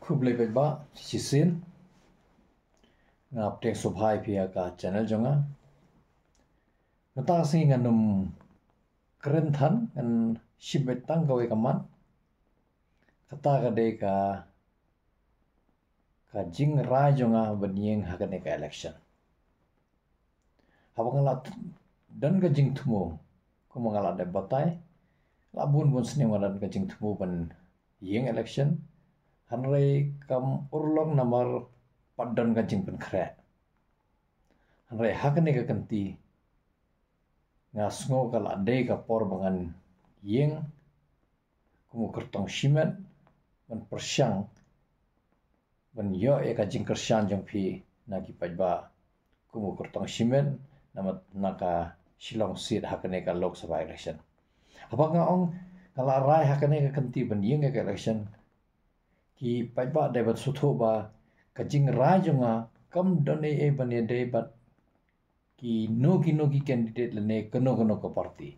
Hublai ba sisin ngap tek subhai pia ka channel jonga nata sing nganum keren than ngan shibet tang gawe kaman kata ka de ka jing ra jonga banieng hakane ka election habangala dan ka jing thumo ko mangala de batai labun bun sne ngalan ka jing thumo ban yeng election hanrei kam urlong namar paddan ka jing pen khre hanrei hakane ka kanti ngasngo kala de ka por bangan yeng kumu kertong shimet ban persyang ban yo e ka jing kersyan jong phi na ki pajba kumu kertong shimet namat naka Shillong seat hakane ka Lok Sabha election abanga ong kala rai hakane ka kanti ban yeng ka election ki paiba de bat sutho ba kajing rai jonga kam done e bane de bat ki no ki candidate lene kono ko party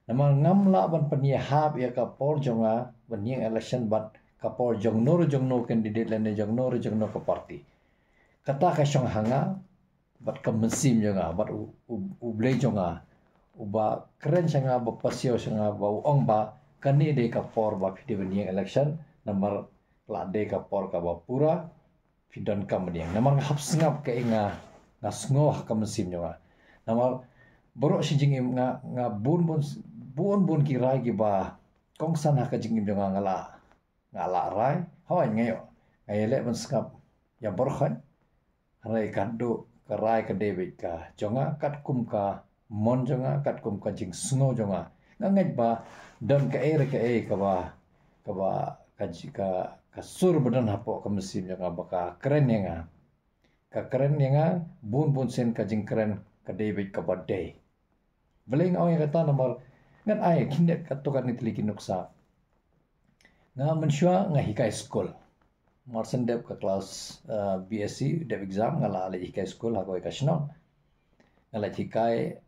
nama ngam la ban pania hab ya ka por jonga ban yeng election bat ka por jong no candidate lene jong no ko party kata ka shong hanga bat ka mesim jonga bat u ble jonga uba keren sanga ba pasio sanga ba ong ba kani de ka por ba pide ban yeng election namar la de ka por ka ba pura fidon kam dia namar hap singap ke inga ngasngo ka mesim jonga namar borok si jingim nga bun ki rai ki ba kongsan ha ka jingim jonga ngala rai hawan ngayo ngayele ban singap ya borkhan rai kadu ka rai ka debit ka jonga kat kum ka mon jonga kat kum ka jing sngo jonga ngangai ba dan ka ba ka sur badan hapo ka mesim jonga ba ka keren yenga bun sen ka jing keren ka debit ka badai beling au yang kata nomor ngan ai kindet ka to kan itli kinuksa nga mensyua nga hikai school marsen dep ka kelas BSc dep exam ngala ale hikai school ha ko ka shno ngala hikai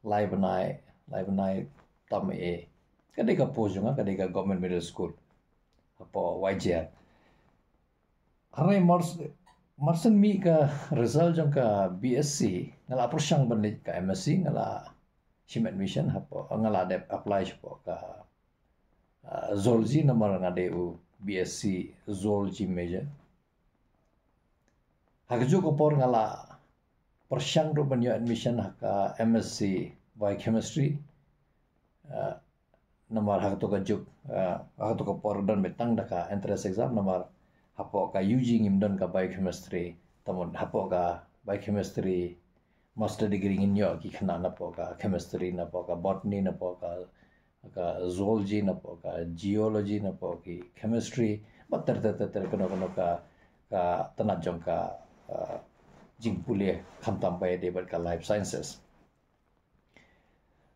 live banai tam e kadai ka pojunga kadai ka government middle school apo YJR harai marsen mi ka result jong ka BSc ngala persang banit ka MSc ngala shim admission hapo ngala dep apply po ka zoology nomor ngade u BSc zoology major hagju ko por ngala persang ro banyo admission ka MSc biochemistry nomor hak to ka juk hak to ka por don betang da ka entrance exam nomor hapo ka UG ngimdon ka biochemistry tamon hapo ka biochemistry master degree nginyo ki khana na po ka chemistry na po ka botany na po ka zoology na po ka geology na po ki chemistry batar kono ka tanat jong ka jingpule khamtam bay de ka life sciences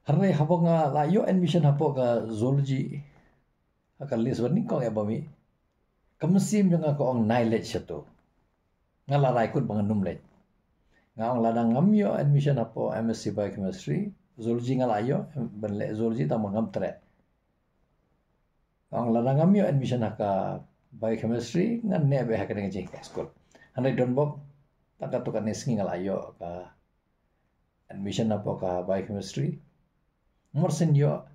harne habonga la yo admission hapo ka zoology ka list warning ko ebami kamsim jong ko ong knowledge chato ngala rai kut banganum le ngaong ladang ngamyo admission hapo MSc biochemistry zoology ngalayo benle zoology ta mangam tre ngaong ladang ngamyo admission haka biochemistry ngan ne be hakane jing school hanai donbok takatukan neski ngalayo ka admission hapo ka biochemistry morsen yo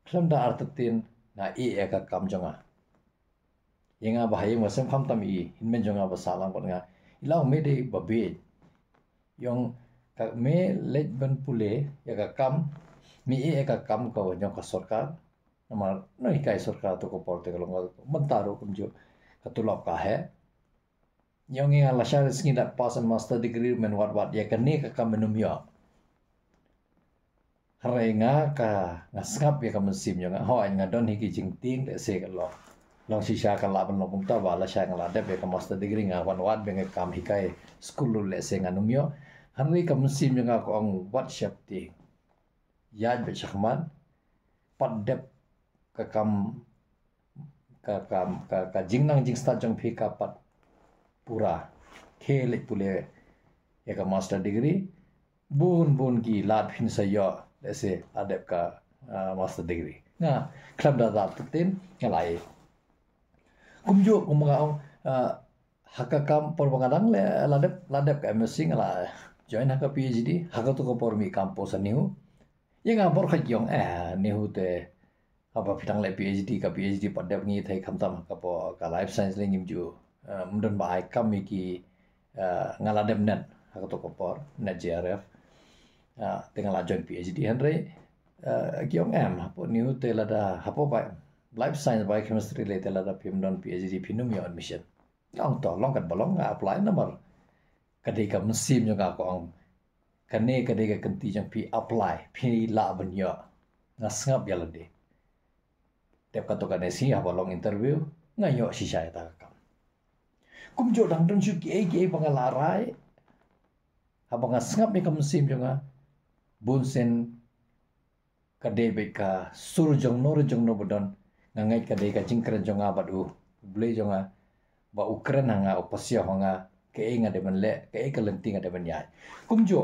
klamda artatin na ka kam jonga yenga bahayeng wasem khamtam hinmen jonga basalang kon nga ilaw me de babe yung ka me let ban pule ya ka kam mi ka kam ka nyong ka sarkar namar no hikai sarkar to ko porte kalong mentaro kumjo katulap ka he yung nga la shar skin that pass and master degree men what ya ka ne ka kam menum yo harai nga ngap ya ka mesim yo nga ho nga don hiki jing ting de se ka lo long shisha ka laban lo kumta wala sha ngala de ka master degree nga wan wat be kam hikai school lu le se nga numyo hanri ka musim nga ko ang WhatsApp ti yad be chakman padep ka kam ka jingnang jing sta jong phi ka pat pura khele pule ya ka master degree bun ki lat phin sa yo lese adep ka master degree nga club da tutin ngalai kumjo kumaga haka kam por bangadang le ladep ka MSc ngala join haka PhD haka tu ko por mi kampus aniu yang ngapor khagyong nihu te apa pitang le PhD pada ngi thai khamtam ka po ka life science le ngim ju mdon ba ai kam mi ki ngaladem net haka to ko por net JRF dengan la join PhD henry gyong hapo nihu te lada hapo ba life science biochemistry le te lada pimdon PhD pinum yo admission long to long kat bolong nga apply number kadai ka musim jo nga ko ang kane kadai ka kanti jang pi apply pi la ban yo nga sngap ya lade tep ka to ka nesi ha bolong interview nga yo si shay ta ka kum jo dang dun chu ki bangala rai ha banga sngap ni ka musim jo nga bunsen kadai be ka sur jong no bodon nga ngai kadai ka jingkren jo nga badu ble jo nga ba Ukraine hanga opasya hanga ke nga de manle ke kalenti nga de manyai kumjo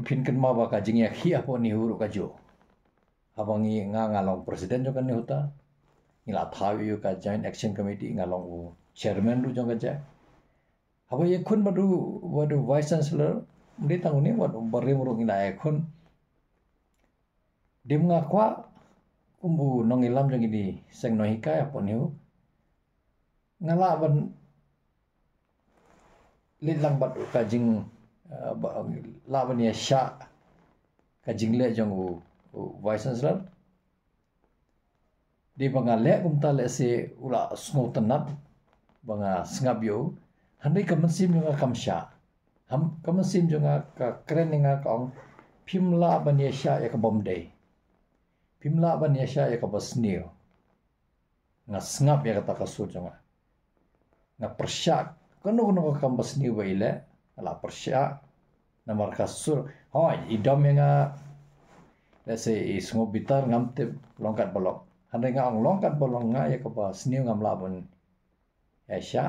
pin kan ma ba ka jingya khi apo ni huru ka jo abangi nga long president jo kan ni huta ngila thawi yu ka joint action committee nga long chairman ru jo ga ja abo ye khun wadu vice chancellor ndi tang ni wadu barre mu ngila ye khun dim nga kwa kumbu nong ilam jong ini seng no hikai apo ni ngala ban litlang bat kajing laban ya sya kajing le jong vice chancellor di banga le kumta le se ula sngo tanat banga sngap yo handai kamansim nga kamsha ham kamansim jonga ka kren nga kong pimla ban ya sya ya ka bomday pimla ban ya sya ya ka basnio nga sngap ya ka takasur jonga na persyak kono ka kambas ni waile ala persyak na markasur hoy idom nga let's say isngo bitar ngamte longkat bolong hande nga ang longkat bolong nga ya ka sniu ngam labon ya sya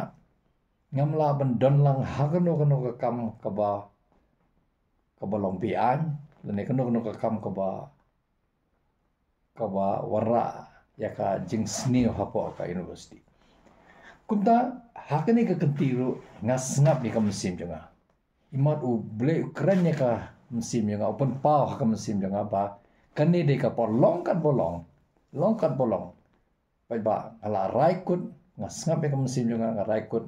ngam labon don lang hagono ka kam ka bolong pian lene kono ka kam ka warra ya ka jing sniu hapo ka university kumta hakani ka kentiru ngasngap ni ka musim jonga imat u ble Ukraine ka musim jonga open pau ka musim jonga ba kani de ka por longkat bolong pai ba ala raikut ngasngap ka musim jonga nga raikut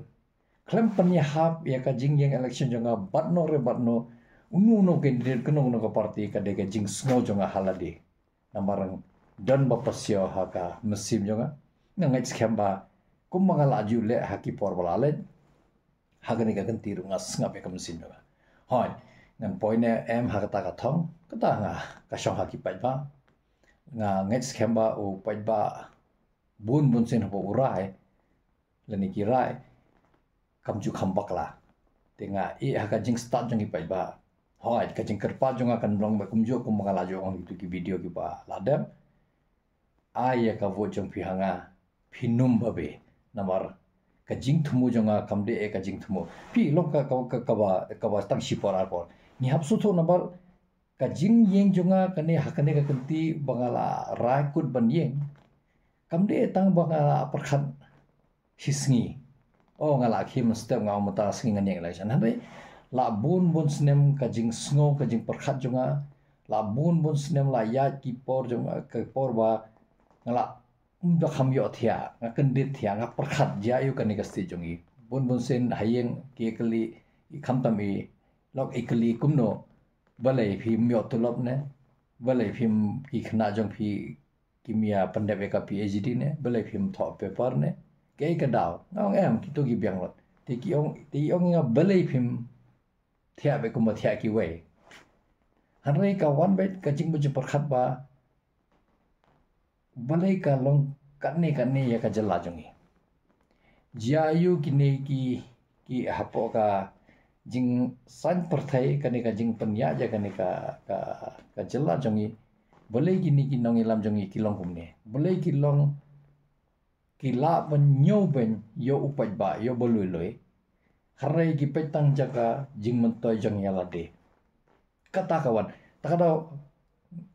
klem penyahap ya ka jingyeng election jonga batno unu candidate kuno ka parti ka de ka jing sngo jonga halade nambarang dan bapasyo ha ka musim jonga ngai skamba kum mga laju le haki por balale hagani ka ganti ru ngas ngap ka mesin ba hoy ngan poine em hakata ka thong kata nga ka shong haki pai ba nga ngets khamba o pai ba bun sin ho urai leni kirai kamju khambakla tenga i haka jing start jong pai ba hoy ka jing kerpa jong akan blong ba kumjo kum mga laju ong itu ki video ki ba ladem ai ka vo jong pi hanga pinum babe namar kajing thumu jonga kamde kajing thumu pi lok ka ba tang sipor arpor ni hapsu tho nambar kajing yeng jonga kane hakane ka kanti bangala rakut ban yeng kamde tang bangala perkhat hisngi ngala khim step nga mata singi ngani election habe la bun snem kajing sngo kajing perkhat jonga la bun snem la ya ki por jonga ka por ba ngala da khamyo thia nga kendit thia nga perkhat ja yu kan igasti jongi bun sen hayeng ke kali khamtami lok ikli kumno balai phim myo tulop ne balai phim ki khna jong phi kimia pandep ka PhD ne balai phim tho paper ne ke ka daw ngong em ki to ki byang lot ti ong nga balai phim thia be kum thia ki we hanrei ka one bit ka jing bu perkhat ba balai ka long kane ya ka jala jongi jayu kini ki hapo ka jing san perthai kane ka jing penya ja kane ka jala jongi balai kini ki nong ilam jongi kilong humne balai kilong kila ban nyo ben yo upai ba yo bolui loi harai ki petang jaga jing mentoy jong yalade kata kawan takada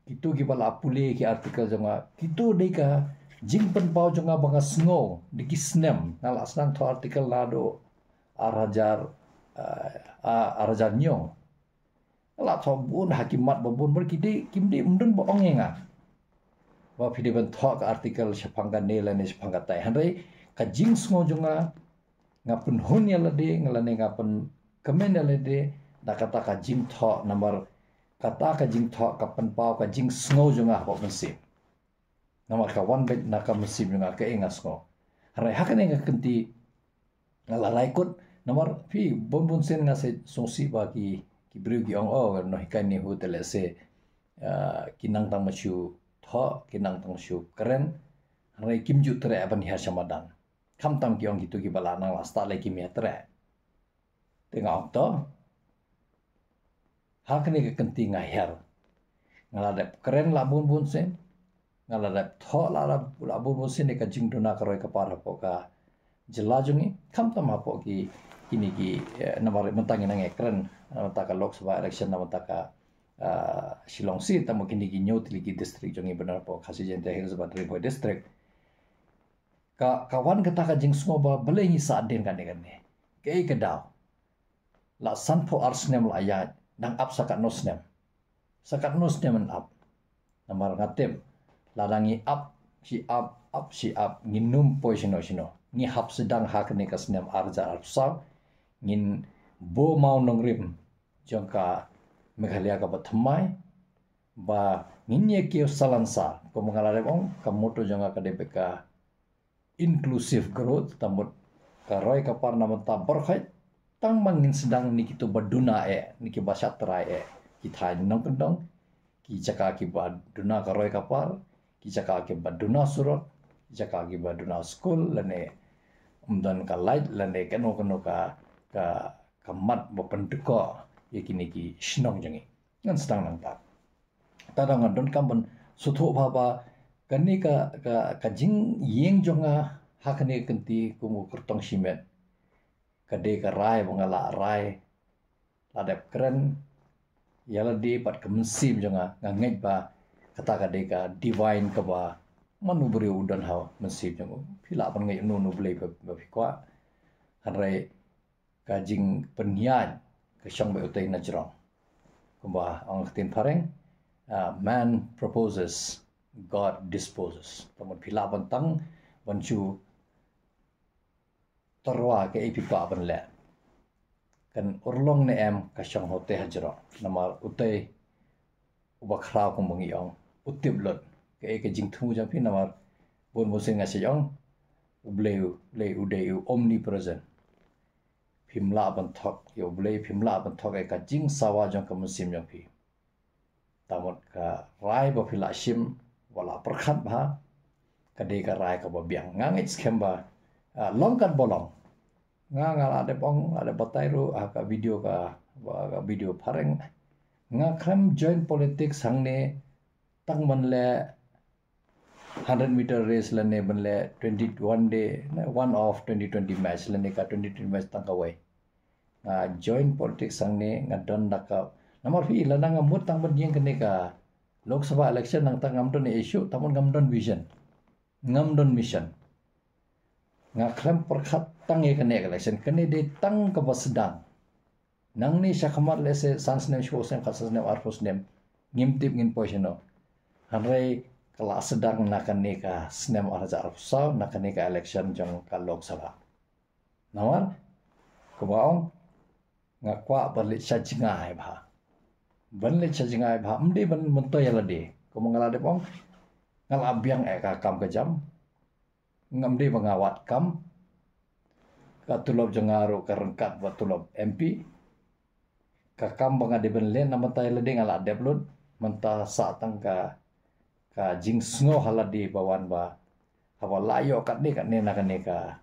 itu ki bala pule ki artikel jonga kitu dei ka jing pen pau jonga banga sngo digi snem ngala snang to artikel lado arajar nyo la to bun hakimat babun berkidi kimdi mdun bo ongenga wa pidi ben talk artikel shapanga nela ne shapanga tai hanre ka jing sngo jonga ngapun hun ya lade ngalane ngapun kemen ya lade da kata ka jing tho number kata ka jing tho ka pen pau ka jing sngo jonga bo mesim namar ka one bet na ka mesim jonga ka enga sngo hanre hakane ngakenti ngala laikut namar fi bon sen ngase songsi ba ki briu ki ong no hikai ni hu tele se kinang tang machu tho kinang tang shu keren hanre kimju tre aban hi samadan kam tam ki ong gitu ki bala nang asta le ki metre tenga okto hakne ke kenti ngaher ngala de keren la bun sen ngala de tho la bun sen ka jing duna karoi ka par po ka jelajungi kam tam hapo ki ini ki namar mentangi nang keren nataka Lok Sabha election nataka Shillong seat tamu kini ki nyot ligi district jongi benar po khasi jente hills ba Riboy district kawan kata ka jing sngo ba belengi sa den kan dengan ne ke daw la sanpo arsnem la ya dang up sakat nosnem an up namar ngatem ladangi up si up nginum poisino sino ni hap sedang hak ne kasnem arja arsa ngin bo mau nongrim jongka Meghalaya ka bathmai ba nginye ki salansa ko mengalare ong kamoto jonga ka debeka inclusive growth tamut ka roy ka parna mata berkhai tang mangin sedang niki to baduna niki basatra ki thai nong kendong ki jaka ki baduna ka roy ka par ki jaka ki baduna surat ki jaka ki baduna school lane umdan ka light lane keno ka kamat bo pendeko yakini ki shnong jangi ngan stang nang ta tadang don kamban sutho baba kani ka jing yeng jonga hakne kenti kumu kertong simet kade ka rai bangala rai ladap keren yala di pat kemensim jonga ngangai ba kata kade ka divine ka ba manu beri udan ha mensim jongo pila pan ngai nu blei ba fikwa hanrai kajing penyan kesyang ba utai najrong kumba ang tin pareng man proposes God disposes tamun pila bantang bancu terwa ke ipipa ban le kan urlong ne em kasyang hote hajro namar utai ubakra kum bangi ong utip lot ke jing thu jang pi namar bon mosing ngasiyong ubleu le udeu omnipresent Pimla bentok yo boleh pimla bentok ka jing sawa jong ka musim jong pi tamot ka rai ba pila sim wala perkhat ba ka de ka rai ka ba biang ngangit skem ba longkat bolong ngal ada bong ada batairu ka video ka video pareng krem joint politics hangne tang man le 100-meter race lane banle 21 day one of 2020 match lane ka 2020 match tang kawai joint politics sangne ngadon daka namar fi lana ngamut tang ban yang kene ka Lok Sabha election nang tang ngamdon issue tamun ngamdon vision ngamdon mission ngakrem perkhat tang ye kene election kene de tang ka basdang nang ni syakhamat lese sansne shosem khasasne arfosnem ngimtip ngin poisino hanrei kala sedang nakanika snem arja arfsa nakanika election jong ka Lok Sabha nawar kubaong ngakwa balik sajingai ba banle sajingai ba mde ban mentoy lade ko mangala de bong ngal abyang ka kam ka jam ngamde bangawat kam ka tulob jangaro ka rengkat ba tulob MP ka kam banga de ban le namatay lade ngala deblot menta sa tangka ka jing sngo haladi bawan ba hawa layo kat ne nakane ka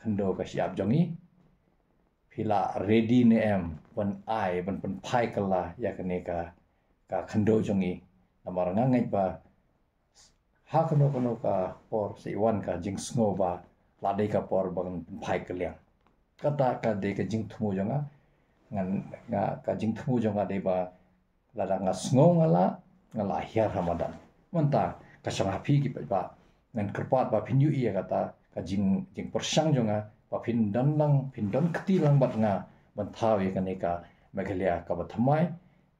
khando ka siap jongi pila ready ne em ban ai ban pai kala ya kane ka khando jongi namar ngangai ba ha kono ka por si wan ka jing sngo ba lade ka por ban pai kaliang kata ka de ka jing thumu jonga ngan ka jing thumu jonga de ba lada nga sngo ngala hiar Ramadan manta kasang api ki ba ngan kerpat ba phin yu iya kata ka jing persang jonga ba phin don keti lang bat nga ban thau ye kaneka Meghalaya ka ba thamai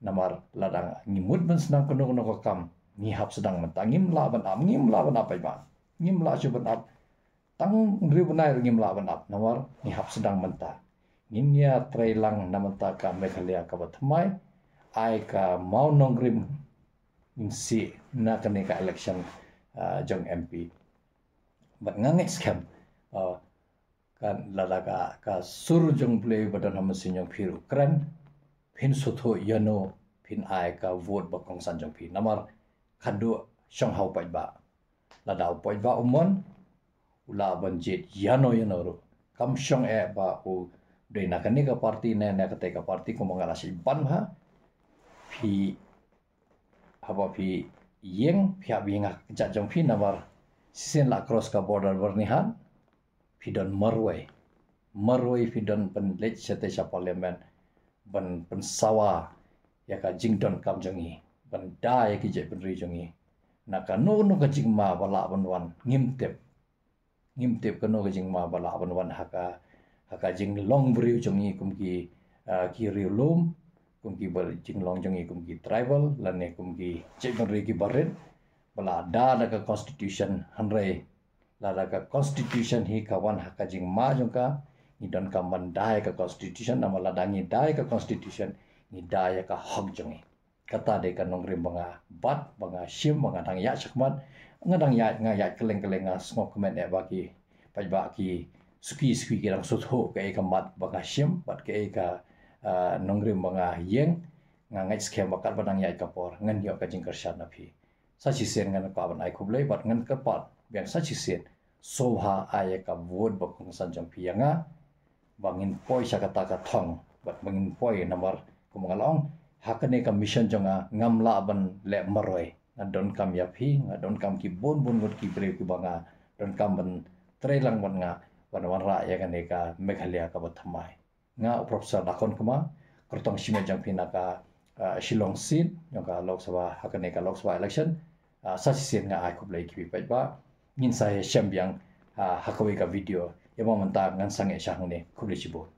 namar ladang ngimut ban senang kono ka kam ni hap sedang mentangim la ban ap ba ngim la chu ban ap tang ri banai ngim la ban ap namar ni hap sedang menta ngimnya trailang namanta ka Meghalaya ka ba thamai ai ka mau nongrim si na kaneka election jong MP bat ngangai scam kan lalaga ka sur jong play badan hamasin jong phiru kran phin sutho yano phin ai ka vote ba kong san jong phi namar khadu shong hau pai ba ladau pai ba umon ula banjit yano ro kam shong e ba u de na kaneka party ne na ka party ko mangala si ban ha phi haba phi yeng pia binga ja jong phi namar sisen la cross ka border bernihan pidon marwai pidon pen legislative parliament ban pen sawa ya ka jingdon kam jongi ban da ya ki je pen ri jongi na ka no ka jingma bala ban wan ngimtep ka no ka jingma bala ban wan haka jing long bri jongi kum ki riulum kum ki bal jing long jongi kum ki tribal lane kum ki je pen ri ki barin bala da ka constitution hanre la ka constitution hi kawan haka jing ma jongka ni don ka mandai ka constitution nama la dangi dai ka constitution ni dai ka hak jongi kata de ka nongri banga bat banga shim banga dang ya chakmat ngadang ya nga ya keleng nga smok men e baki pajbaki suki ki rang sutho ka e ka mat banga shim bat ka e ka nongri banga yeng nga ngai schem bakal badang ya ka por ngan yo ka jing karshan na phi sachi sen ngan ka ban ai khublei bat ngan ka pat biang sachi sen soha aya ka vote ba kong san jong pianga bangin poi sakata ka thong bat bangin poi namar kumangalong hakane ka mission jonga ngamla ban le maroi ngadon kam ya phi ngadon kam ki bon got ki bre ki banga don kam ban trailang ban nga ban ra ya kane ka Meghalaya ka bathamai nga professor dakon kuma kortong shime jong phi na ka Shillong seat jonga Lok Sabha hakane ka Lok Sabha election sachi sen nga ai khublei ki pai ba ngin sa shambyang hakawi ka video yamang manta ngan sang e shang ne khubli chibo